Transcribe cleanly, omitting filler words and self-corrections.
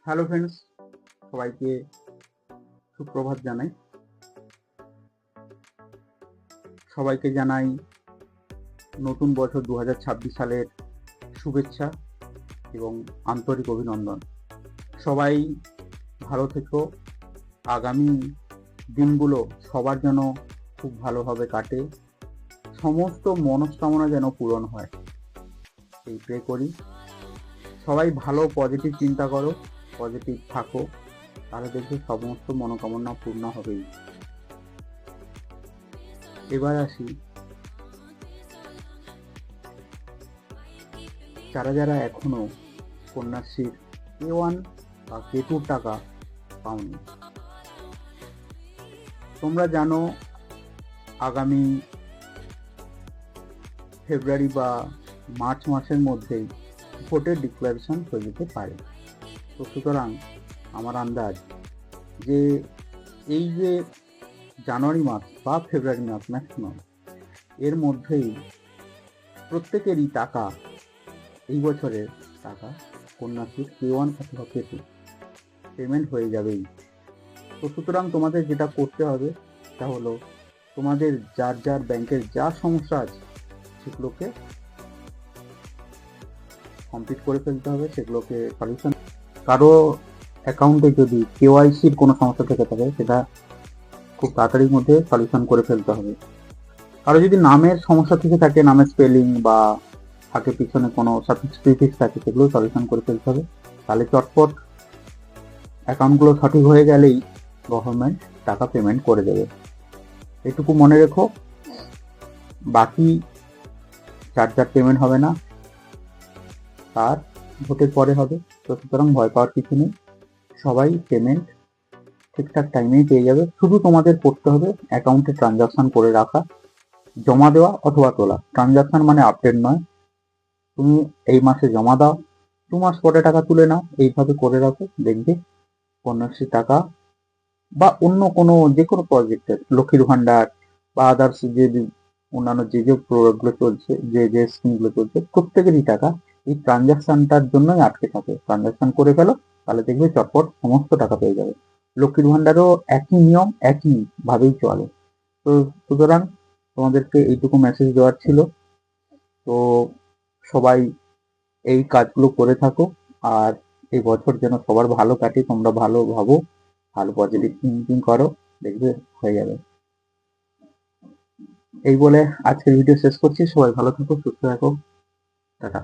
Hello friends, সবাইকে সুপ্রভাত জানাই। সবাইকে জানাই নতুন বছর 2026 সালের শুভেচ্ছা এবং আন্তরিক অভিনন্দন। সবাই ভালো থেকো। আগামী দিনগুলো সবার যেন খুব ভালোভাবে কাটে, সমস্ত মনস্কামনা যেন পূরণ হয়, এই প্রে করি। সবাই ভালো পজিটিভ চিন্তা করো, পজিটিভ থাকো, তাহলে দেখবে সমস্ত মনোকামনা পূর্ণ হবেই। এবার আসি, যারা যারা এখনো কন্যাশ্রীর K1 বা K2 টাকা পাওনি, তোমরা জানো আগামী ফেব্রুয়ারি বা মার্চ মাসের মধ্যেই ভোটের ডিক্লারেশন হয়ে যেতে পারে। তো সুতরাং আমার আন্দাজ যে এই যে জানুয়ারি মাস বা ফেব্রুয়ারি মাস ম্যাক্সিমাম, এর মধ্যেই প্রত্যেকেরই টাকা, এই বছরের টাকা কন্যাশ্রীর K1 অথবা K2 পেমেন্ট হয়ে যাবেই। তো সুতরাং তোমাদের যেটা করতে হবে তা হলো, তোমাদের যার যার ব্যাংকের যা সমস্যা আছে সেগুলোকে কমপ্লিট করে ফেলতে হবে, সেগুলোকে সলিউশন। কারো অ্যাকাউন্টে যদি KYCর কোনো সমস্যা থেকে থাকে সেটা খুব তাড়াতাড়ির মধ্যে সলিউশন করে ফেলতে হবে। কারো যদি নামের সমস্যা থেকে থাকে, নামের স্পেলিং বা থাকে পিছনে কোনো সাবস্ক্রিপ্টিভ থাকে, সেগুলো সলিউশন করে ফেলতে হবে। তাহলে চটপট অ্যাকাউন্টগুলো সঠিক হয়ে গেলেই গভর্নমেন্ট টাকা পেমেন্ট করে দেবে। এটুকু মনে রেখো। বাকি যার পেমেন্ট হবে না তার ভোটের পরে হবে। তো সুতরাং ভয় পাওয়ার কিছু নেই, সবাই পেমেন্ট ঠিকঠাক টাইমেই পেয়ে যাবে। শুধু তোমাদের করতে হবে অ্যাকাউন্টে ট্রানজাকশন করে রাখা, জমা দেওয়া অথবা তোলা। ট্রানজাকশন মানে আপডেট নয়। তুমি এই মাসে জমা দাও, 2 মাস পরে টাকা তুলে নাও, এইভাবে করে রাখো। দেখবে কন্যাশ্রী টাকা বা অন্য কোনো যে কোনো প্রজেক্টের, লক্ষ্মীর ভান্ডার বা আদার্স যে অন্যান্য যে প্রোডাক্টগুলো চলছে, যে স্কিমগুলো চলছে, প্রত্যেকেরই টাকা এই ট্রানজাকশনটার জন্যই আটকে থাকে। ট্রানজাকশন করে ফেলো, তাহলে দেখবে চটপট সমস্ত টাকা পেয়ে যাবে। লক্ষ্মীর ভান্ডারও একই নিয়ম, একই ভাবেই চলে। তো সুতরাং তোমাদেরকে এইটুকু মেসেজ দেওয়ার ছিল। তো সবাই এই কাজগুলো করে থাকো, আর এই বছর যেন সবার ভালো কাটে। তোমরা ভালো ভাবো, ভালো পজিটিভ থিঙ্কিং করো, দেখবে হয়ে যাবে। এই বলে আজকের ভিডিও শেষ করছি। সবাই ভালো থাকো, সুস্থ থাকো, টাটা।